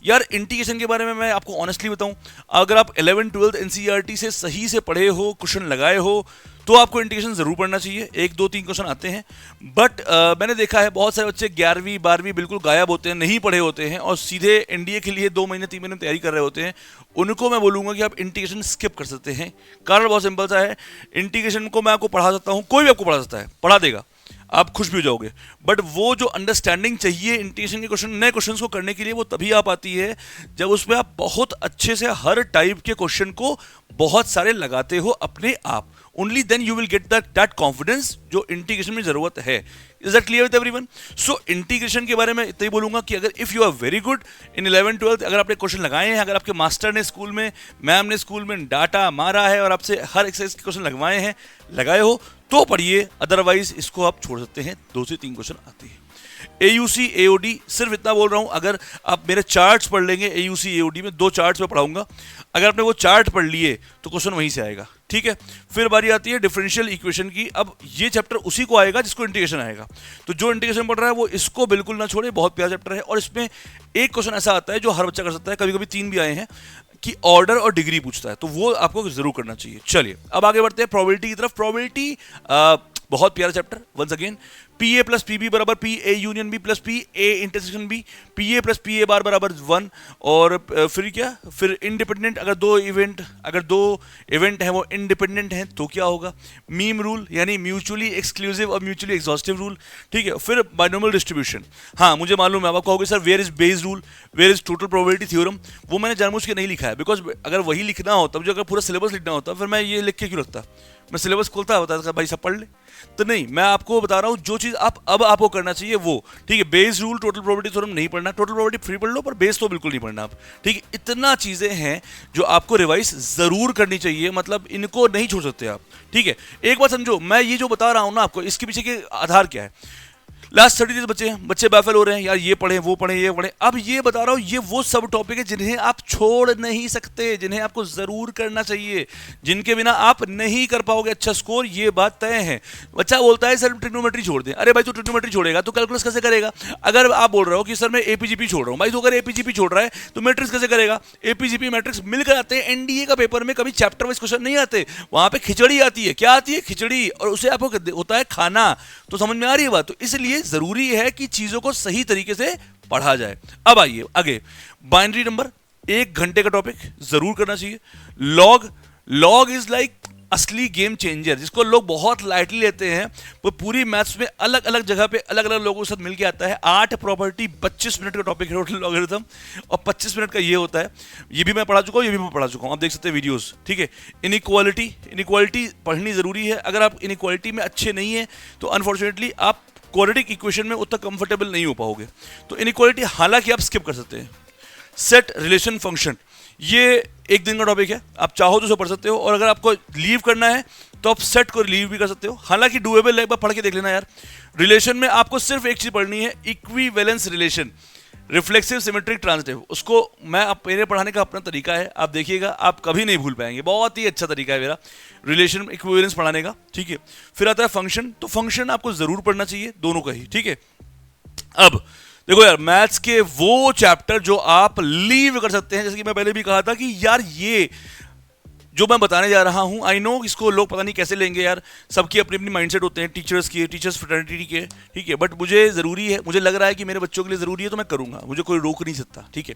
यार इंटीग्रेशन के बारे में मैं आपको ऑनेस्टली बताऊं, अगर आप 11th 12th एनसीईआरटी से सही से पढ़े हो, क्वेश्चन लगाए हो, तो आपको इंटीग्रेशन जरूर पढ़ना चाहिए। 1 2 3 क्वेश्चन आते हैं, बट मैंने देखा है बहुत सारे बच्चे 11वीं 12वीं बिल्कुल गायब होते हैं, नहीं पढ़े होते हैं और सीधे एनडीए के लिए 2 महीने 3 महीने तैयारी कर रहे होते हैं। उनको मैं बोलूंगा कि आप इंटीग्रेशन स्किप कर सकते हैं। कारण बहुत सिंपल सा है, इंटीग्रेशन को मैं आपको पढ़ा सकता हूँ, कोई भी आपको पढ़ा सकता है, पढ़ा देगा, आप खुश भी हो जाओगे, बट वो जो अंडरस्टैंडिंग चाहिए इंटीग्रेशन के क्वेश्चन, नए क्वेश्चंस को करने के लिए, वो तभी आ पाती है जब उसमें आप बहुत अच्छे से हर टाइप के क्वेश्चन को बहुत सारे लगाते हो अपने आप। Only then you will get that confidence जो इंटीग्रेशन में जरूरत है। Is that clear with everyone? So integration के बारे में इतना ही बोलूंगा कि अगर if you are very good in 11th 12th, अगर आपने क्वेश्चन लगाए हैं, अगर आपके मास्टर ने स्कूल में, मैम ने स्कूल में डाटा मारा है और आपसे हर एक्सरसाइज के क्वेश्चन लगवाए हैं, लगाए हो, तो पढ़िए, अदरवाइज इसको आप छोड़ सकते हैं। 2 से 3 क्वेश्चन आते हैं। AUC AOD, सिर्फ इतना बोल रहा हूं, अगर आप मेरे चार्ट्स पढ़ लेंगे, AUC AOD में 2 चार्ट्स में पढ़ाऊंगा, अगर आपने वो चार्ट पढ़ लिए तो क्वेश्चन वहीं से आएगा, ठीक है। फिर बारी आती है डिफरेंशियल इक्वेशन की। अब ये चैप्टर उसी को आएगा जिसको इंटीग्रेशन आएगा, तो जो इंटीग्रेशन पढ़ रहा है वो इसको बिल्कुल ना छोड़े, बहुत प्यारा चैप्टर है। और इसमें एक क्वेश्चन ऐसा आता है जो हर बच्चा कर सकता है, कभी कभी 3 भी आए हैं, कि ऑर्डर और डिग्री पूछता है, तो वो आपको जरूर करना चाहिए। चलिए अब आगे बढ़ते हैं प्रोबेबिलिटी की तरफ। प्रोबेबिलिटी बहुत प्यारा chapter, once again, PA plus PB बराबर PA union B plus PA intersection B, PA plus PA bar बराबर 1। और फिर क्या, फिर इंडिपेंडेंट, अगर दो इवेंट हैं वो इंडिपेंडेंट हैं तो क्या होगा, मीम रूल यानी म्यूचुअली एक्सक्लूसिव और म्यूचुअली एग्जॉस्टिव रूल, ठीक है। फिर बाइनोमियल डिस्ट्रीब्यूशन, हाँ मुझे मालूम है, आप कहोगे sir where is Bayes rule, where is total probability theorem, वो मैंने जानबूझ के नहीं लिखा है, बिकॉज अगर वही लिखना होता, मुझे अगर पूरा सिलेबस लिखना होता, फिर मैं ये लिख के क्यों रखता, मैं सिलेबस खोलता बताता भाई सब पढ़ ले, तो नहीं, मैं आपको बता रहा हूं जो चीज आपको करना चाहिए वो, ठीक है। Base rule, total probability theorem नहीं पढ़ना, टोटल प्रोबेबिलिटी फ्री पढ़ लो, पर बेस तो बिल्कुल नहीं पढ़ना आप, ठीक है। इतना चीजें हैं जो आपको रिवाइज जरूर करनी चाहिए, मतलब इनको नहीं छोड़ सकते आप, ठीक है। एक बात समझो, मैं ये जो बता रहा हूं ना आपको, इसके पीछे के आधार क्या है। लास्ट 30 डेज बच्चे बैफल हो रहे हैं, यार ये पढ़ें वो पढ़ें ये पढ़ें। अब ये बता रहा हूं, ये वो सब टॉपिक है जिन्हें आप छोड़ नहीं सकते, जिन्हें आपको जरूर करना चाहिए, जिनके बिना आप नहीं कर पाओगे अच्छा स्कोर, ये बात तय है। बच्चा बोलता है सर ट्रिग्नोमेट्री छोड़ दें, अरे भाई तो ट्रिग्नोमेट्री छोड़ेगा तो कैलकुलस कैसे करेगा। अगर आप बोल रहे हो कि सर मैं एपीजीपी छोड़ रहा हूं, भाई तो अगर एपीजीपी छोड़ रहा है तो मैट्रिक्स कैसे करेगा। एपीजीपी मैट्रिक्स मिलकर आते हैं, एनडीए का पेपर में कभी चैप्टर वाइज क्वेश्चन नहीं आते, वहां पे खिचड़ी आती है। क्या आती है? खिचड़ी, और उसे आपको होता है खाना। तो समझ में आ रही है बात? तो इसलिए जरूरी है कि चीजों को सही तरीके से पढ़ा जाए। अब आइए आगे, बाइनरी नंबर 1 घंटे का टॉपिक जरूर करना चाहिए। लॉग इज लाइक असली गेम चेंजर, जिसको लोग बहुत लाइटली लेते हैं, वो पूरी मैथ्स में अलग अलग जगह पे अलग अलग लोगों के साथ मिलके आता है। 8 प्रॉपर्टी 25 मिनट का टॉपिक है टोटल लॉगरिथम, और 25 मिनट का ये होता है। ये भी मैं पढ़ा चुका हूँ, ये भी मैं पढ़ा चुका हूँ, आप देख सकते हैं वीडियोस, ठीक है। इनइक्वालिटी पढ़नी जरूरी है। अगर आप इनइक्वालिटी में अच्छे नहीं है तो अनफॉर्चुनेटली आप क्वाड्रेटिक इक्वेशन में उतना कंफर्टेबल नहीं हो पाओगे। तो इनइक्वालिटी हालांकि आप स्किप कर सकते हैं। सेट रिलेशन फंक्शन, ये एक दिन का टॉपिक है, आप चाहो तो उसे पढ़ सकते हो, और अगर आपको लीव करना है तो आप सेट को लीव भी कर सकते हो। हालांकि डुएबल है, एक बार पढ़ के देख लेना यार। रिलेशन में आपको सिर्फ एक चीज पढ़नी है, equivalence relation, reflexive symmetric transitive. उसको मेरे पढ़ाने का अपना तरीका है, आप देखिएगा, आप कभी नहीं भूल पाएंगे। बहुत ही अच्छा तरीका है मेरा रिलेशन इक्विवेलेंस पढ़ाने का, ठीक है। फिर आता है फंक्शन, तो फंक्शन आपको जरूर पढ़ना चाहिए, दोनों का ही, ठीक है। अब देखो यार, मैथ्स के वो चैप्टर जो आप लीव कर सकते हैं, जैसे कि मैं पहले भी कहा था कि यार ये जो मैं बताने जा रहा हूं, आई नो इसको लोग पता नहीं कैसे लेंगे यार, सबकी अपनी अपनी माइंडसेट होते हैं, टीचर्स फ्रेटर्निटी के, ठीक है। बट मुझे ज़रूरी है, मुझे लग रहा है कि मेरे बच्चों के लिए ज़रूरी है, तो मैं करूंगा, मुझे कोई रोक नहीं सकता, ठीक है।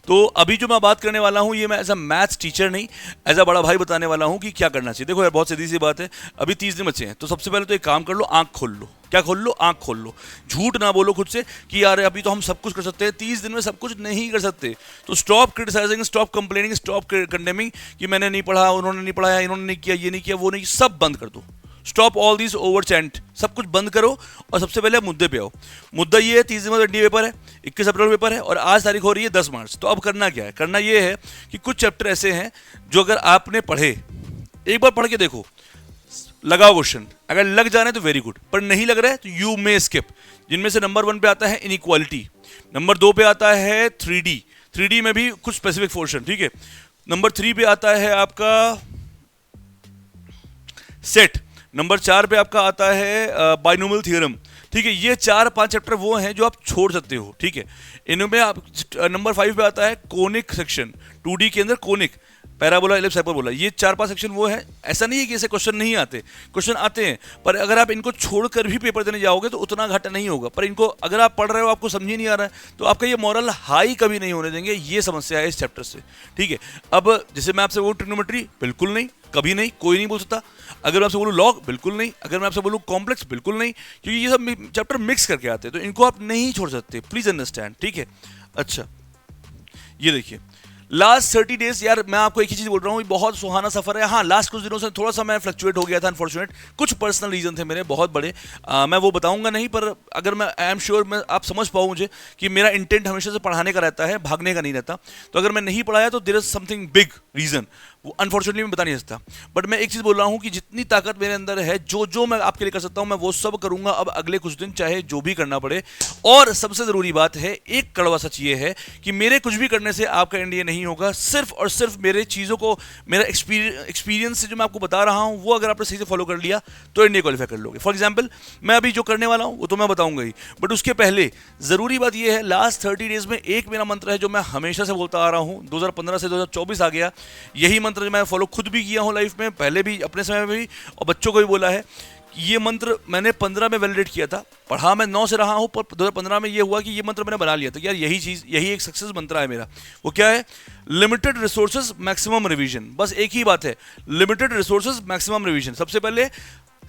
तो अभी जो मैं बात करने वाला हूं, ये मैं एज अ मैथ्स टीचर नहीं, एज अ बड़ा भाई बताने वाला हूं कि क्या करना चाहिए। देखो यार, बहुत सीधी सी बात है, अभी 30 दिन बचे हैं, तो सबसे पहले तो एक काम कर लो, आंख खोल लो। क्या खोल लो? आंख खोल लो। झूठ ना बोलो खुद से कि यार अभी तो हम सब कुछ कर सकते हैं। 30 दिन में सब कुछ नहीं कर सकते। तो stop criticising, stop complaining, stop condemning कि मैंने नहीं पढ़ा, उन्होंने नहीं पढ़ाया, इन्होंने नहीं किया, ये नहीं किया, वो नहीं, सब बंद कर दो। Stop all this over chant, सब कुछ बंद करो और सबसे पहले मुद्दे पे आओ। मुद्दा ये है, 30 दिन में पेपर है, 21 अप्रैल पेपर है और आज तारीख हो रही है 10 मार्च। तो अब करना क्या है? करना ये है कि कुछ चैप्टर ऐसे हैं जो अगर आपने पढ़े, एक बार पढ़ के देखो, लगाओ क्वेश्चन, अगर लग जा रहे हैं तो वेरी गुड, पर नहीं लग रहा है तो यू मे स्किप। जिनमें से नंबर 1 पे आता है इनइक्वालिटी, नंबर 2 पे आता है 3D में भी कुछ स्पेसिफिक पोर्शन, ठीक है। नंबर 3 पे आता है आपका सेट, नंबर 4 पे आपका आता है बाइनोमियल थ्योरम, ठीक है। ये 4-5 चैप्टर वो हैं जो आप छोड़ सकते हो, ठीक है। इनमें आप नंबर 5 पे आता है कोनिक सेक्शन, 2D के अंदर कोनिक, पैराबोला, इलिप्स, हाइपरबोला, ये 4-5 सेक्शन वो है। ऐसा नहीं है कि ऐसे क्वेश्चन नहीं आते, क्वेश्चन आते हैं, पर अगर आप इनको छोड़कर भी पेपर देने जाओगे तो उतना घाटा नहीं होगा। पर इनको अगर आप पढ़ रहे हो, आपको समझ ही नहीं आ रहा है, तो आपका ये मॉरल हाई कभी नहीं होने देंगे। ये समस्या है इस चैप्टर से, ठीक है। अब जैसे मैं आपसे बोलूँ ट्रिग्नोमेट्री, बिल्कुल नहीं, कभी नहीं, कोई नहीं बोल सकता। अगर मैं आपसे बोलूँ लॉग, बिल्कुल नहीं। अगर मैं आपसे बोलूँ कॉम्प्लेक्स, बिल्कुल नहीं, क्योंकि ये सब चैप्टर मिक्स करके आते हैं, तो इनको आप नहीं छोड़ सकते, प्लीज अंडरस्टैंड, ठीक है। अच्छा, ये देखिए, लास्ट 30 डेज, यार मैं आपको एक ही चीज बोल रहा हूँ, बहुत सुहाना सफर है। हाँ, लास्ट कुछ दिनों से थोड़ा सा मैं फ्लक्चुएट हो गया था, अनफॉर्चुनेट, कुछ पर्सनल रीजन थे मेरे बहुत बड़े, मैं वो बताऊंगा नहीं, पर अगर मैं आई एम श्योर मैं आप समझ पाऊँ मुझे कि मेरा इंटेंट हमेशा से पढ़ाने का रहता है, भागने का नहीं रहता। तो अगर मैं नहीं पढ़ाया तो there is something big reason, वो अनफॉर्चुनेटली मैं बता नहीं सकता। बट मैं एक चीज बोल रहा हूँ कि जितनी ताकत मेरे अंदर है, जो जो मैं आपके लिए कर सकता हूँ, मैं वो सब करूंगा अब अगले कुछ दिन, चाहे जो भी करना पड़े। और सबसे जरूरी बात है, एक कड़वा सच ये है कि मेरे कुछ भी करने से आपका इंडिया नहीं होगा। सिर्फ और सिर्फ मेरे चीजों को, मेरा एक्सपीरियंस से जो मैं आपको बता रहा हूँ, वो अगर आपने सही से फॉलो कर लिया तो इंडिया क्वालिफाई कर लोगे। फॉर एग्जाम्पल, मैं अभी जो करने वाला हूँ वो तो मैं बताऊंगा ही, बट उसके पहले जरूरी बात यह है, लास्ट 30 डेज में एक मेरा मंत्र है जो मैं हमेशा से बोलता आ रहा हूँ, 2015 से 2024 आ गया, यही मंत्र जो मैं फॉलो खुद भी किया हूँ लाइफ में, पहले भी अपने समय में भी, और बच्चों को भी बोला है। ये मंत्र मैंने 15 में वैलिडेट किया था, पढ़ा मैं 9 से रहा हूँ, पर 2015 में ये हुआ कि ये मंत्र मैंने बना लिया था कि यार यही चीज़, यही एक सक्सेस मंत्र है मेरा। वो क्या है? Limited resources maximum revision. बस एक ही बात है, लिमिटेड रिसोर्सेज मैक्सिमम रिवीजन। सबसे पहले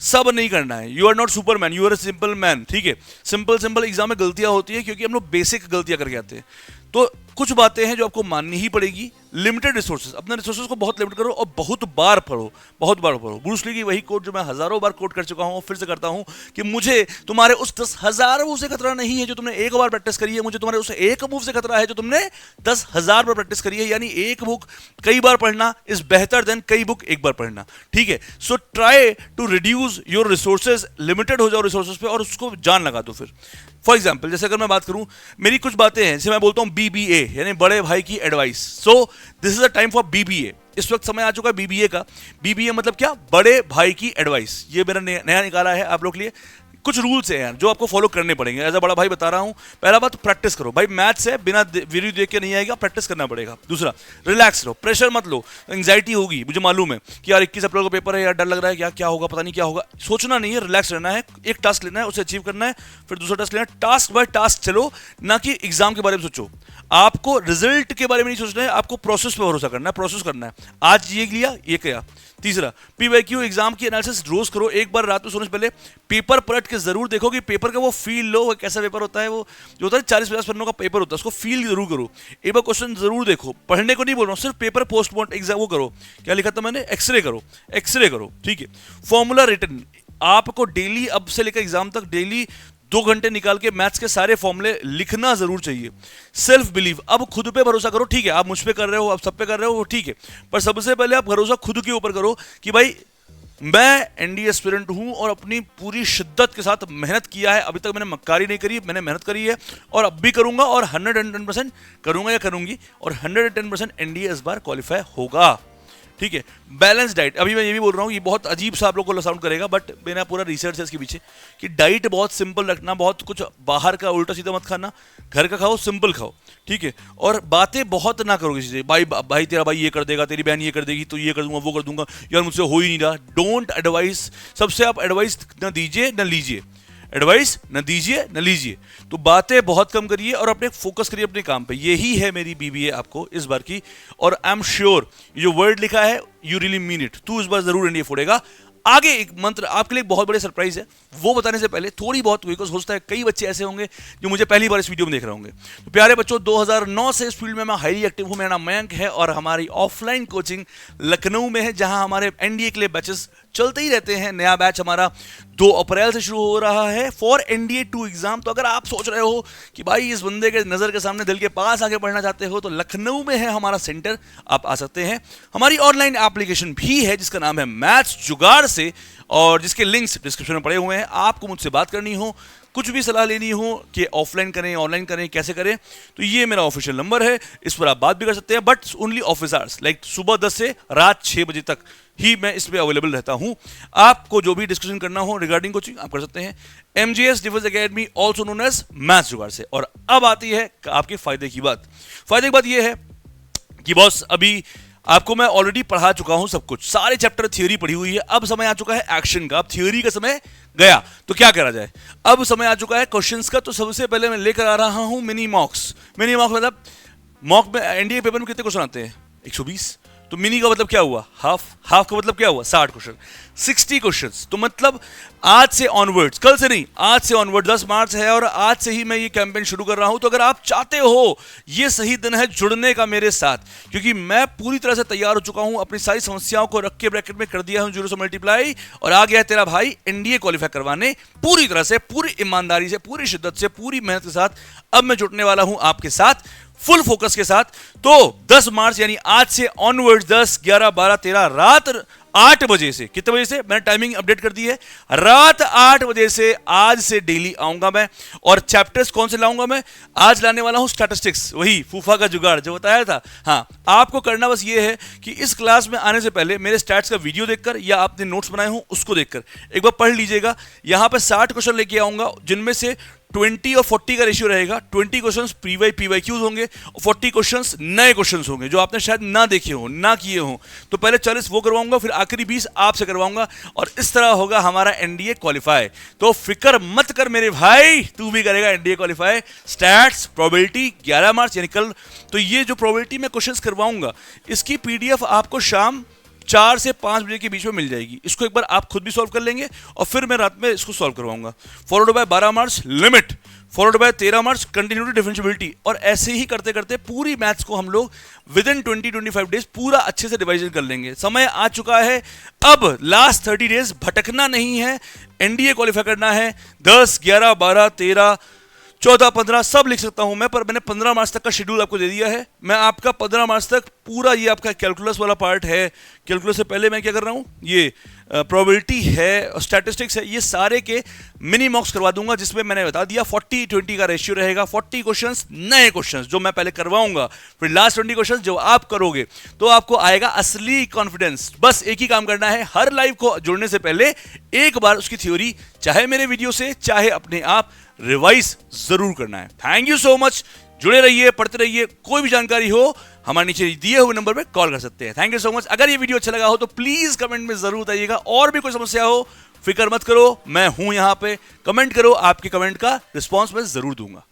सब नहीं करना है, you are not Superman, you are a simple man, ठीक है। सिंपल एग्जाम में गलतियां होती है क्योंकि हम लोग बेसिक गलतियां करके आते हैं। तो कुछ बातें हैं जो आपको माननी ही पड़ेगी। लिमिटेड रिसोर्सेज, अपने रिसोर्सेज को बहुत लिमिट करो और बहुत बार पढ़ो, बहुत बार पढ़ो। ब्रूस ली की वही कोट जो मैं हजारों बार कोट कर चुका हूं, फिर से करता हूं कि मुझे तुम्हारे उस 10,000 मूव से खतरा नहीं है जो तुमने एक बार प्रैक्टिस करी है, मुझे तुम्हारे उस एक मूव से खतरा है जो तुमने 10,000 बार प्रैक्टिस करी है। यानी एक बुक कई बार पढ़ना इज बेहतर देन कई बुक एक बार पढ़ना, ठीक है। So try to reduce your resources, limited हो जाओ रिसोर्सेज पे और उसको जान लगा दो। फिर फॉर एग्जाम्पल, जैसे अगर मैं बात करूं, मेरी कुछ बातें हैं जैसे मैं बोलता हूं BBA, यानी बड़े भाई की advice. So this is a time for BBA। इस वक्त समय आ चुका है BBA का। BBA मतलब क्या? बड़े भाई की एडवाइस। ये मेरा नया निकाला है आप लोग के लिए। कुछ रूल्स हैं यार जो आपको फॉलो करने पड़ेंगे। एज अ बड़ा भाई बता रहा हूं, पहला बात प्रैक्टिस करो भाई, मैथ्स है बिना वीडियो देख के नहीं आएगा, प्रैक्टिस करना पड़ेगा। दूसरा, रिलैक्स रहो, प्रेशर मत लो। एंग्जाइटी होगी, मुझे मालूम है कि यार 21 अप्रैल को पेपर है यार, डर लग रहा है क्या क्या होगा, पता नहीं क्या होगा। सोचना नहीं है, रिलैक्स रहना है, एक टास्क लेना है, उसे अचीव करना है, फिर दूसरा टास्क लेना है। टास्क बाय टास्क चलो, ना कि एग्जाम के बारे में सोचो। आपको रिजल्ट के बारे में नहीं सोचना है, आपको प्रोसेस पे भरोसा करना है, प्रोसेस करना है। आज ये लिया, ये किया। तीसरा, पीवाईक्यू एग्जाम की एनालिसिस रोज करो, एक बार रात में सोने से पहले पेपर पलट के जरूर देखो कि पेपर का वो फील लो, वो कैसा पेपर होता है, वो जो होता है 40-50 पन्नों का पेपर होता है, उसको फील जरूर करो। एक बार क्वेश्चन जरूर देखो, पढ़ने को नहीं बोल रहा हूँ, सिर्फ पेपर पोस्टमार्टम एग्जाम वो करो। क्या लिखा था मैंने, एक्सरे करो, एक्सरे करो, ठीक है। फॉर्मूला रिटन, आपको डेली अब से लेकर एग्जाम तक डेली 2 घंटे निकाल के मैथ्स के सारे फॉर्मूले लिखना जरूर चाहिए। सेल्फ बिलीव, अब खुद पे भरोसा करो, ठीक है आप मुझ पे कर रहे हो, आप सब पे कर रहे हो, वो ठीक है, पर सबसे पहले आप भरोसा खुद के ऊपर करो कि भाई मैं एनडीए एस्पिरेंट हूं और अपनी पूरी शिद्दत के साथ मेहनत किया है। अभी तक मैंने मक्कारी नहीं करी, मैंने मेहनत करी है और अब भी करूंगा और 110% करूंगा या करूंगी और 110% एनडीए इस बार क्वालिफाई होगा, ठीक है। बैलेंस डाइट, अभी मैं ये भी बोल रहा हूँ, ये बहुत अजीब सा आप लोगों को साउंड करेगा, बट मेरा पूरा रिसर्च है इसके पीछे कि डाइट बहुत सिंपल रखना, बहुत कुछ बाहर का उल्टा सीधा मत खाना, घर का खाओ, सिंपल खाओ, ठीक है। और बातें बहुत ना करो किसी से, भाई भाई तेरा भाई ये कर देगा, तेरी बहन ये कर देगी, तो ये कर दूंगा, वो कर दूंगा, यार मुझसे हो ही नहीं रहा। डोंट एडवाइस, सबसे आप एडवाइस ना दीजिए ना लीजिए, एडवाइस न दीजिए न लीजिए। तो बातें बहुत कम करिए और अपने फोकस करिए अपने काम पे। यही है मेरी बीबीए आपको इस बार की, और आई एम श्योर ये जो वर्ड लिखा है यू रियली मीन इट, तू इस बार जरूर एनडीए फोड़ेगा। आगे एक मंत्र आपके लिए बहुत बड़े सरप्राइज है, वो बताने से पहले थोड़ी बहुत, बिकॉज हो सकता है कई बच्चे ऐसे होंगे जो मुझे पहली बार इस वीडियो में देख रहे होंगे। तो प्यारे बच्चों, 2009 से इस फील्ड में मैं हाईली एक्टिव हूं। मेरा नाम मयंक है और हमारी ऑफलाइन कोचिंग लखनऊ में है, जहां हमारे एनडीए के लिए बैचेस चलते ही रहते हैं। नया बैच हमारा 2 अप्रैल से शुरू हो रहा है फॉर एनडीए 2 एग्जाम। तो अगर आप सोच रहे हो कि भाई इस बंदे के नजर के सामने दिल के पास आके पढ़ना चाहते हो, तो लखनऊ में है हमारा सेंटर, आप आ सकते हैं। हमारी ऑनलाइन एप्लीकेशन भी है जिसका नाम है मैथ्स जुगाड़ से, और जिसके लिंक्स डिस्क्रिप्शन में पड़े हुए हैं। आपको मुझसे बात करनी हो, कुछ भी सलाह लेनी हो कि ऑफलाइन करें ऑनलाइन करें कैसे करें, तो ये मेरा ऑफिशियल नंबर है, इस पर आप बात भी कर सकते हैं, but only office hours, like सुबह 10 से रात 6 बजे तक ही मैं इस पे अवेलेबल रहता हूं। आपको जो भी डिस्कशन करना हो रिगार्डिंग कोचिंग आप कर सकते हैं MGS defence academy, also known as maths जुगाड़ से। और अब आती है आपके फायदे की बात। फायदे की बात यह है कि बॉस अभी आपको मैं ऑलरेडी पढ़ा चुका हूं सब कुछ, सारे चैप्टर थ्योरी पढ़ी हुई है, अब समय आ चुका है एक्शन का। अब थ्योरी का समय गया तो क्या करा जाए, अब समय आ चुका है क्वेश्चंस का। तो सबसे पहले मैं लेकर आ रहा हूं मिनी मॉक्स। मिनी मॉक्स मतलब मॉक में एनडीए पेपर में कितने क्वेश्चन आते हैं, 120, तो मिनी का मतलब क्या हुआ, हाफ, हाफ का मतलब क्या हुआ, 60 क्वेश्चन, 60 क्वेश्चंस। तो मतलब आज से ऑनवर्ड्स, कल से नहीं, आज से ऑनवर्ड 10 मार्च है और आज से ही मैं ये कैंपेन शुरू कर रहा हूं। तो अगर आप चाहते हो, ये सही दिन है जुड़ने का मेरे साथ, क्योंकि मैं पूरी तरह से तैयार हो चुका हूं, अपनी सारी समस्याओं को रख के ब्रैकेट में कर दिया हूं 0 से मल्टीप्लाई, और आ गया है तेरा भाई एनडीए क्वालिफाई करवाने, पूरी तरह से, पूरी ईमानदारी से, पूरी शिद्दत से, पूरी मेहनत के साथ। अब मैं जुटने वाला हूं आपके साथ फुल फोकस के साथ। तो 10 मार्च यानी आज से ऑनवर्ड 10, 11, 12, 13 रात 8 बजे से, कितने बजे से मैंने टाइमिंग अपडेट कर दी है, रात 8 बजे से आज से डेली आऊंगा मैं। और चैप्टर्स कौन से लाऊंगा मैं, आज लाने वाला हूं स्टैटिस्टिक्स, वही फूफा का जुगाड़ जो बताया था। हाँ, आपको करना बस ये है कि इस क्लास में आने से पहले मेरे स्टैट्स का वीडियो देखकर या आपने नोट्स बनाए हो उसको देखकर एक बार पढ़ लीजिएगा। यहां पर 60 क्वेश्चन लेके आऊंगा, जिनमें से 20 और 40 का रेशियो रहेगा। 20 क्वेश्चंस पीवाईक्यूज होंगे और 40 क्वेश्चंस नए क्वेश्चंस होंगे जो आपने शायद ना देखे हो, ना किए हो। तो पहले 40 वो करवाऊंगा, फिर आखिरी 20 आपसे करवाऊंगा, और इस तरह होगा हमारा एनडीए क्वालिफाई। तो फिक्र मत कर मेरे भाई, तू भी करेगा एनडीए क्वालिफाई। स्टैट्स प्रोबेबिलिटी 11 मार्च यानी कल। तो ये जो प्रोबेबिलिटी में क्वेश्चंस करवाऊंगा, इसकी पीडीएफ आपको शाम 4 से 5 बजे के बीच में मिल जाएगी। इसको एक बार आप खुद भी सॉल्व कर लेंगे और फिर मैं रात में इसको सॉल्व करवाऊंगा। Followed by 12 March limit, followed by 13 March continuity differentiability, और ऐसे ही करते करते पूरी मैथ्स को हम लोग विद इन 20-25 डेज पूरा अच्छे से डिवाइजन कर लेंगे। समय आ चुका है, अब लास्ट 30 डेज भटकना नहीं है, एनडीए क्वालिफाई करना है। 10, 11, 12, 13, 14, 15 सब लिख सकता हूं मैं, पर मैंने 15 मार्च तक का शेड्यूल आपको दे दिया है। मैं आपका 15 मार्च तक पूरा, ये आपका कैलकुलस वाला पार्ट है, कैलकुलस से पहले मैं क्या कर रहा हूं, ये प्रोबेबिलिटी है, स्टैटिस्टिक्स है, ये सारे के मिनी मॉक्स करवा दूंगा, जिसमें मैंने बता दिया 40-20 का रेशियो रहेगा। 40 क्वेश्चंस नए क्वेश्चंस जो मैं पहले करवाऊंगा, फिर लास्ट 20 क्वेश्चंस जो आप करोगे, तो आपको आएगा असली कॉन्फिडेंस। बस एक ही काम करना है, हर लाइव को जुड़ने से पहले एक बार उसकी थ्योरी चाहे मेरे वीडियो से चाहे अपने आप रिवाइज जरूर करना है। थैंक यू सो मच, जुड़े रहिए, पढ़ते रहिए। कोई भी जानकारी हो हमारे नीचे दिए हुए नंबर पे कॉल कर सकते हैं। Thank you so much. अगर ये वीडियो अच्छा लगा हो तो प्लीज कमेंट में जरूर बताइएगा। और भी कोई समस्या हो फिक्र मत करो, मैं हूं यहां पे, कमेंट करो, आपके कमेंट का रिस्पॉन्स मैं जरूर दूंगा।